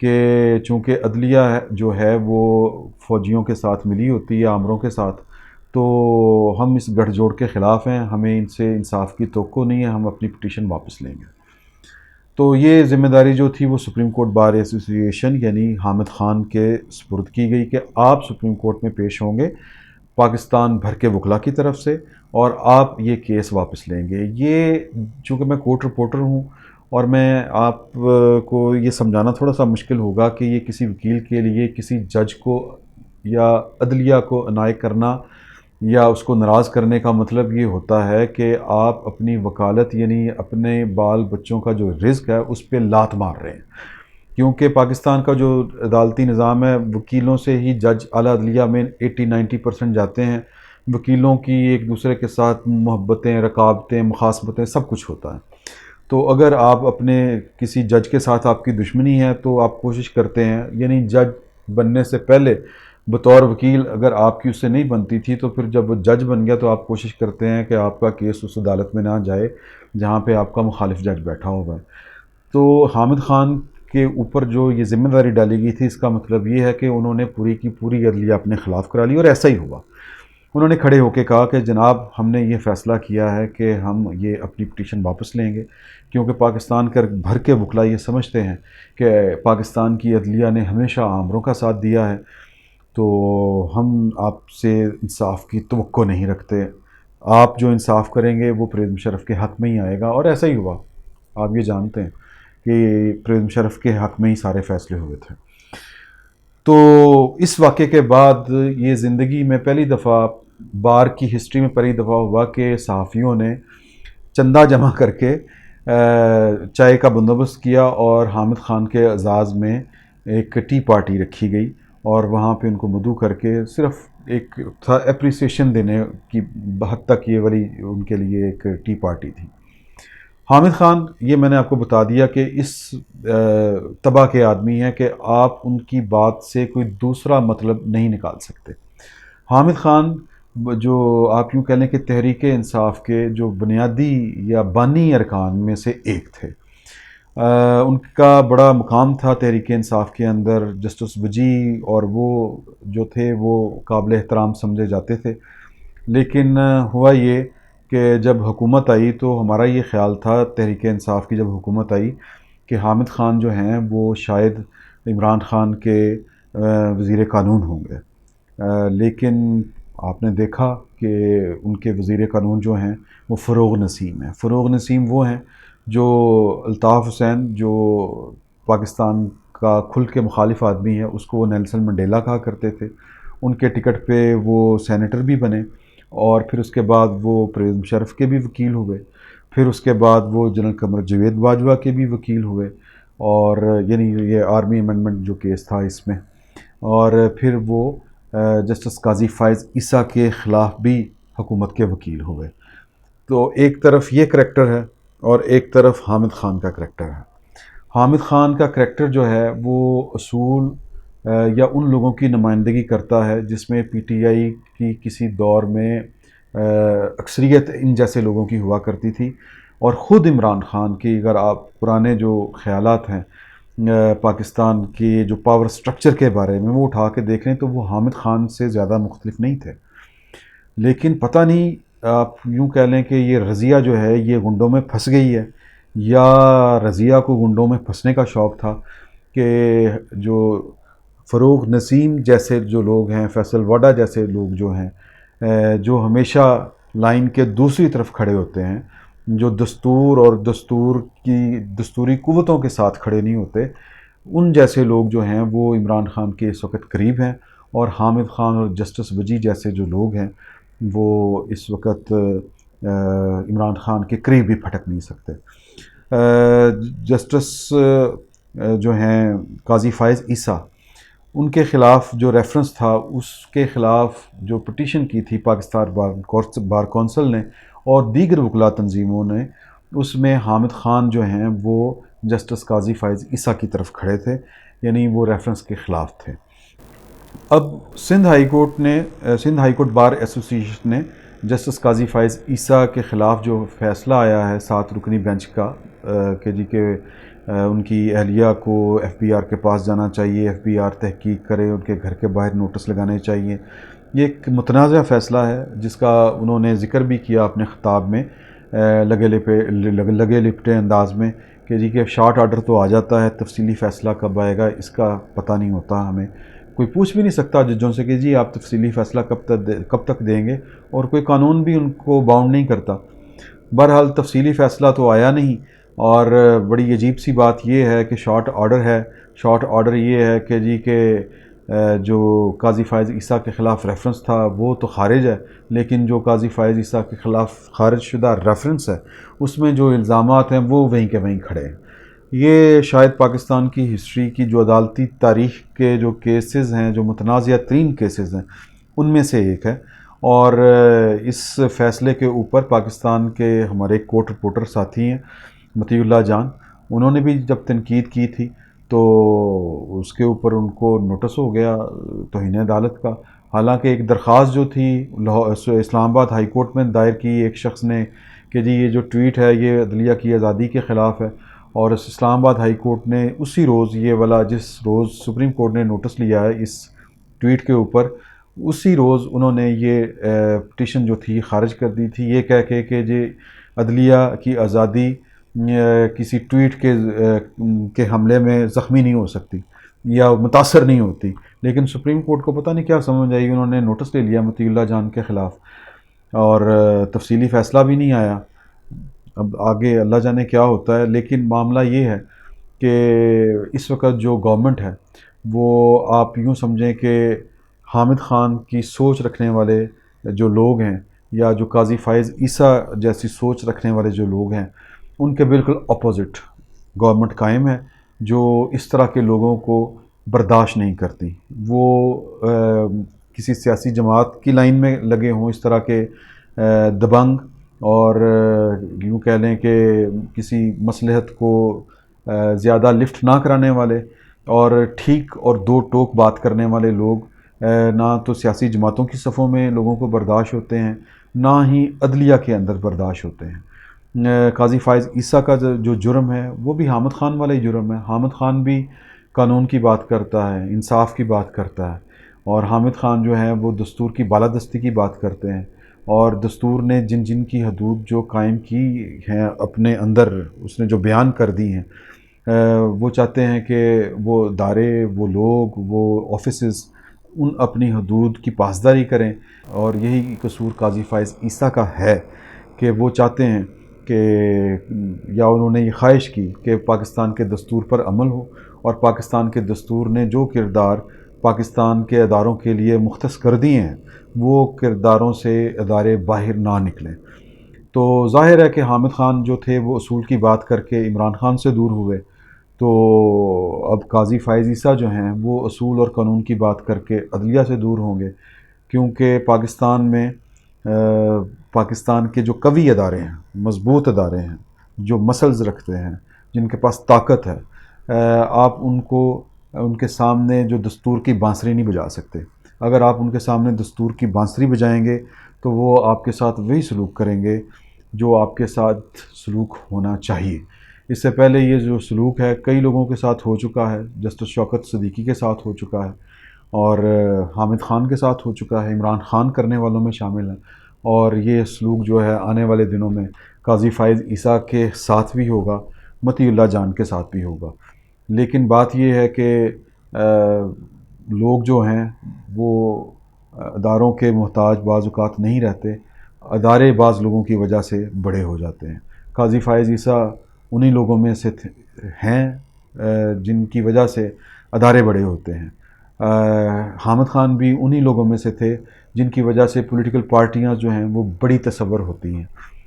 کہ چونکہ عدلیہ جو ہے وہ فوجیوں کے ساتھ ملی ہوتی ہے، آمروں کے ساتھ، تو ہم اس گٹھ جوڑ کے خلاف ہیں، ہمیں ان سے انصاف کی توقع نہیں ہے، ہم اپنی پٹیشن واپس لیں گے۔ تو یہ ذمہ داری جو تھی وہ سپریم کورٹ بار ایسوسی ایشن یعنی حامد خان کے سپرد کی گئی کہ آپ سپریم کورٹ میں پیش ہوں گے پاکستان بھر کے وکلا کی طرف سے، اور آپ یہ کیس واپس لیں گے۔ یہ چونکہ میں کورٹ رپورٹر ہوں اور میں آپ کو یہ سمجھانا تھوڑا سا مشکل ہوگا کہ یہ کسی وکیل کے لیے کسی جج کو یا عدلیہ کو انائے کرنا یا اس کو ناراض کرنے کا مطلب یہ ہوتا ہے کہ آپ اپنی وکالت یعنی اپنے بال بچوں کا جو رزق ہے اس پہ لات مار رہے ہیں، کیونکہ پاکستان کا جو عدالتی نظام ہے وکیلوں سے ہی جج اعلیٰ عدلیہ میں 80-90% جاتے ہیں، وکیلوں کی ایک دوسرے کے ساتھ محبتیں، رقابتیں، مخاصمتیں، سب کچھ ہوتا ہے۔ تو اگر آپ اپنے کسی جج کے ساتھ آپ کی دشمنی ہے تو آپ کوشش کرتے ہیں، یعنی جج بننے سے پہلے بطور وکیل اگر آپ کی اس سے نہیں بنتی تھی تو پھر جب وہ جج بن گیا تو آپ کوشش کرتے ہیں کہ آپ کا کیس اس عدالت میں نہ جائے جہاں پہ آپ کا مخالف جج بیٹھا ہوگا۔ تو حامد خان کے اوپر جو یہ ذمہ داری ڈالی گئی تھی، اس کا مطلب یہ ہے کہ انہوں نے پوری کی پوری عدلیہ اپنے خلاف کرا لی، اور ایسا ہی ہوا۔ انہوں نے کھڑے ہو کے کہا کہ جناب ہم نے یہ فیصلہ کیا ہے کہ ہم یہ اپنی پٹیشن واپس لیں گے، کیونکہ پاکستان کے بھر کے وکلا یہ سمجھتے ہیں کہ پاکستان کی عدلیہ نے ہمیشہ آمروں کا ساتھ دیا ہے، تو ہم آپ سے انصاف کی توقع نہیں رکھتے، آپ جو انصاف کریں گے وہ پرویز مشرف کے حق میں ہی آئے گا، اور ایسا ہی ہوا۔ آپ یہ جانتے ہیں کہ پرویز مشرف کے حق میں ہی سارے فیصلے ہوئے تھے۔ تو اس واقعے کے بعد یہ زندگی میں پہلی دفعہ، بار کی ہسٹری میں پہلی دفعہ ہوا کہ صحافیوں نے چندہ جمع کر کے چائے کا بندوبست کیا اور حامد خان کے اعزاز میں ایک ٹی پارٹی رکھی گئی، اور وہاں پہ ان کو مدعو کر کے صرف ایک تھا اپریسیشن دینے کی حد تک یہ والی ان کے لیے ایک ٹی پارٹی تھی۔ حامد خان، یہ میں نے آپ کو بتا دیا کہ اس طبع کے آدمی ہیں کہ آپ ان کی بات سے کوئی دوسرا مطلب نہیں نکال سکتے۔ حامد خان جو آپ یوں کہہ لیں کہ تحریک انصاف کے جو بنیادی یا بانی ارکان میں سے ایک تھے، ان کا بڑا مقام تھا تحریک انصاف کے اندر، جسٹس وجی اور وہ جو تھے وہ قابل احترام سمجھے جاتے تھے۔ لیکن ہوا یہ کہ جب حکومت آئی تو ہمارا یہ خیال تھا، تحریک انصاف کی جب حکومت آئی، کہ حامد خان جو ہیں وہ شاید عمران خان کے وزیر قانون ہوں گے، لیکن آپ نے دیکھا کہ ان کے وزیر قانون جو ہیں وہ فروغ نسیم ہیں۔ فروغ نسیم وہ ہیں جو الطاف حسین، جو پاکستان کا کھل کے مخالف آدمی ہے، اس کو وہ نیلسن منڈیلا کہا کرتے تھے۔ ان کے ٹکٹ پہ وہ سینیٹر بھی بنے، اور پھر اس کے بعد وہ پرویز مشرف کے بھی وکیل ہوئے، پھر اس کے بعد وہ جنرل قمر جاوید باجوہ کے بھی وکیل ہوئے، اور یعنی یہ آرمی امینڈمنٹ جو کیس تھا اس میں، اور پھر وہ جسٹس قاضی فائز عیسیٰ کے خلاف بھی حکومت کے وکیل ہوئے۔ تو ایک طرف یہ کریکٹر ہے اور ایک طرف حامد خان کا کریکٹر ہے۔ حامد خان کا کریکٹر جو ہے وہ اصول یا ان لوگوں کی نمائندگی کرتا ہے جس میں پی ٹی آئی کی کسی دور میں اکثریت ان جیسے لوگوں کی ہوا کرتی تھی، اور خود عمران خان کی اگر آپ پرانے جو خیالات ہیں پاکستان کے جو پاور سٹرکچر کے بارے میں وہ اٹھا کے دیکھ لیں تو وہ حامد خان سے زیادہ مختلف نہیں تھے۔ لیکن پتہ نہیں، آپ یوں کہہ لیں کہ یہ رضیہ جو ہے یہ گنڈوں میں پھنس گئی ہے، یا رضیہ کو گنڈوں میں پھنسنے کا شوق تھا کہ جو فروغ نسیم جیسے جو لوگ ہیں، فیصل واڈا جیسے لوگ جو ہیں، جو ہمیشہ لائن کے دوسری طرف کھڑے ہوتے ہیں، جو دستور اور دستور کی دستوری قوتوں کے ساتھ کھڑے نہیں ہوتے، ان جیسے لوگ جو ہیں وہ عمران خان کے اس وقت قریب ہیں، اور حامد خان اور جسٹس وجی جیسے جو لوگ ہیں وہ اس وقت عمران خان کے قریب بھی پھٹک نہیں سکتے۔ جسٹس جو ہیں قاضی فائز عیسیٰ، ان کے خلاف جو ریفرنس تھا، اس کے خلاف جو پٹیشن کی تھی پاکستان بار کونسل نے اور دیگر وکلا تنظیموں نے، اس میں حامد خان جو ہیں وہ جسٹس قاضی فائز عیسیٰ کی طرف کھڑے تھے، یعنی وہ ریفرنس کے خلاف تھے۔ اب سندھ ہائی کورٹ بار ایسوسی ایشن نے جسٹس قاضی فائز عیسیٰ کے خلاف جو فیصلہ آیا ہے 7 رکنی بینچ کا کہ ان کی اہلیہ کو ایف بی آر کے پاس جانا چاہیے، ایف بی آر تحقیق کرے، ان کے گھر کے باہر نوٹس لگانے چاہیے۔ یہ ایک متنازع فیصلہ ہے جس کا انہوں نے ذکر بھی کیا اپنے خطاب میں لگے لپٹے انداز میں کہ جی کہ شارٹ آرڈر تو آ جاتا ہے، تفصیلی فیصلہ کب آئے گا اس کا پتہ نہیں ہوتا ہمیں، کوئی پوچھ بھی نہیں سکتا ججوں سے کہ جی آپ تفصیلی فیصلہ کب تک دیں گے، اور کوئی قانون بھی ان کو باؤنڈ نہیں کرتا۔ بہرحال تفصیلی فیصلہ تو آیا نہیں، اور بڑی عجیب سی بات یہ ہے کہ شارٹ آرڈر ہے۔ شارٹ آرڈر یہ ہے کہ جی کہ جو قاضی فائز عیسیٰ کے خلاف ریفرنس تھا وہ تو خارج ہے، لیکن جو قاضی فائز عیسیٰ کے خلاف خارج شدہ ریفرنس ہے اس میں جو الزامات ہیں وہ وہیں کے وہیں کھڑے ہیں۔ یہ شاید پاکستان کی ہسٹری کی جو عدالتی تاریخ کے جو کیسز ہیں، جو متنازع ترین کیسز ہیں، ان میں سے ایک ہے۔ اور اس فیصلے کے اوپر پاکستان کے ہمارے ایک کورٹ رپورٹر ساتھی ہیں مطیع اللہ جان، انہوں نے بھی جب تنقید کی تھی تو اس کے اوپر ان کو نوٹس ہو گیا توہین عدالت کا۔ حالانکہ ایک درخواست جو تھی اسلام آباد ہائی کورٹ میں دائر کی ایک شخص نے کہ جی یہ جو ٹویٹ ہے یہ عدلیہ کی آزادی کے خلاف ہے، اور اسلام آباد ہائی کورٹ نے اسی روز یہ والا جس روز سپریم کورٹ نے نوٹس لیا ہے اس ٹویٹ کے اوپر، اسی روز انہوں نے یہ پٹیشن جو تھی خارج کر دی تھی، یہ کہہ کے کہ جی عدلیہ کی آزادی کسی ٹویٹ کے حملے میں زخمی نہیں ہو سکتی یا متاثر نہیں ہوتی۔ لیکن سپریم کورٹ کو پتہ نہیں کیا سمجھ آئی، انہوں نے نوٹس لے لیا مطیع اللہ جان کے خلاف، اور تفصیلی فیصلہ بھی نہیں آیا۔ اب آگے اللہ جانے کیا ہوتا ہے، لیکن معاملہ یہ ہے کہ اس وقت جو گورنمنٹ ہے وہ آپ یوں سمجھیں کہ حامد خان کی سوچ رکھنے والے جو لوگ ہیں، یا جو قاضی فائز عیسیٰ جیسی سوچ رکھنے والے جو لوگ ہیں، ان کے بالکل اپوزٹ گورنمنٹ قائم ہے جو اس طرح کے لوگوں کو برداشت نہیں کرتی۔ وہ کسی سیاسی جماعت کی لائن میں لگے ہوں، اس طرح کے دبنگ اور یوں کہہ لیں کہ کسی مصلحت کو زیادہ لفٹ نہ کرانے والے اور ٹھیک اور دو ٹوک بات کرنے والے لوگ نہ تو سیاسی جماعتوں کی صفوں میں لوگوں کو برداشت ہوتے ہیں، نہ ہی عدلیہ کے اندر برداشت ہوتے ہیں۔ قاضی فائز عیسیٰ کا جو جرم ہے وہ بھی حامد خان والا ہی جرم ہے۔ حامد خان بھی قانون کی بات کرتا ہے، انصاف کی بات کرتا ہے، اور حامد خان جو ہے وہ دستور کی بالادستی کی بات کرتے ہیں، اور دستور نے جن جن کی حدود جو قائم کی ہیں اپنے اندر، اس نے جو بیان کر دی ہیں، وہ چاہتے ہیں کہ وہ ادارے، وہ لوگ، وہ آفیسز ان اپنی حدود کی پاسداری کریں، اور یہی قصور قاضی فائز عیسیٰ کا ہے کہ وہ چاہتے ہیں کہ یا انہوں نے یہ خواہش کی کہ پاکستان کے دستور پر عمل ہو، اور پاکستان کے دستور نے جو کردار پاکستان کے اداروں کے لیے مختص کر دیے ہیں وہ کرداروں سے ادارے باہر نہ نکلیں۔ تو ظاہر ہے کہ حامد خان جو تھے وہ اصول کی بات کر کے عمران خان سے دور ہوئے، تو اب قاضی فائز عیسیٰ جو ہیں وہ اصول اور قانون کی بات کر کے عدلیہ سے دور ہوں گے، کیونکہ پاکستان میں پاکستان کے جو قوی ادارے ہیں، مضبوط ادارے ہیں، جو مسلز رکھتے ہیں، جن کے پاس طاقت ہے، آپ ان کے سامنے جو دستور کی بانسری نہیں بجا سکتے۔ اگر آپ ان کے سامنے دستور کی بانسری بجائیں گے تو وہ آپ کے ساتھ وہی سلوک کریں گے جو آپ کے ساتھ سلوک ہونا چاہیے۔ اس سے پہلے یہ جو سلوک ہے کئی لوگوں کے ساتھ ہو چکا ہے، جسٹس شوکت صدیقی کے ساتھ ہو چکا ہے، اور حامد خان کے ساتھ ہو چکا ہے، عمران خان کرنے والوں میں شامل ہیں، اور یہ سلوک جو ہے آنے والے دنوں میں قاضی فائز عیسیٰ کے ساتھ بھی ہوگا، مطیع اللہ جان کے ساتھ بھی ہوگا۔ لیکن بات یہ ہے کہ لوگ جو ہیں وہ اداروں کے محتاج بعض اوقات نہیں رہتے، ادارے بعض لوگوں کی وجہ سے بڑے ہو جاتے ہیں۔ قاضی فائز عیسیٰ انہی لوگوں میں سے ہیں جن کی وجہ سے ادارے بڑے ہوتے ہیں۔ حامد خان بھی انہی لوگوں میں سے تھے جن کی وجہ سے پولیٹیکل پارٹیاں جو ہیں وہ بڑی تصور ہوتی ہیں،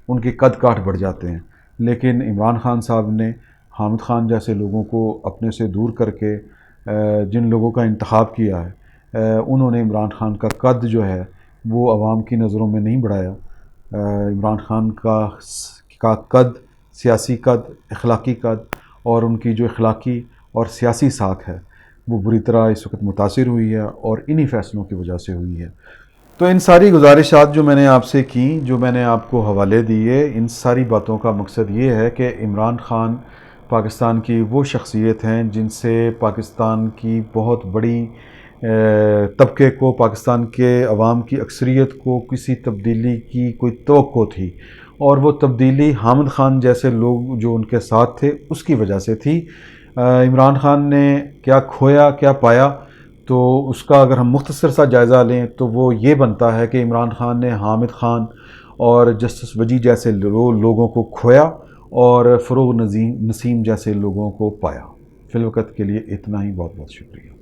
ان کے قد کاٹ بڑھ جاتے ہیں۔ لیکن عمران خان صاحب نے حامد خان جیسے لوگوں کو اپنے سے دور کر کے جن لوگوں کا انتخاب کیا ہے، انہوں نے عمران خان کا قد جو ہے وہ عوام کی نظروں میں نہیں بڑھایا۔ عمران خان کا قد، سیاسی قد، اخلاقی قد، اور ان کی جو اخلاقی اور سیاسی ساکھ ہے وہ بری طرح اس وقت متاثر ہوئی ہے، اور انہی فیصلوں کی وجہ سے ہوئی ہے۔ تو ان ساری گزارشات جو میں نے آپ سے کی، جو میں نے آپ کو حوالے دیے، ان ساری باتوں کا مقصد یہ ہے کہ عمران خان پاکستان کی وہ شخصیت ہیں جن سے پاکستان کی بہت بڑی طبقے کو، پاکستان کے عوام کی اکثریت کو کسی تبدیلی کی کوئی توقع تھی، اور وہ تبدیلی حامد خان جیسے لوگ جو ان کے ساتھ تھے اس کی وجہ سے تھی۔ عمران خان نے کیا کھویا کیا پایا، تو اس کا اگر ہم مختصر سا جائزہ لیں تو وہ یہ بنتا ہے کہ عمران خان نے حامد خان اور جسٹس وجی جیسے لوگوں کو کھویا اور فروغ نسیم جیسے لوگوں کو پایا۔ فی الوقت کے لیے اتنا ہی، بہت بہت شکریہ۔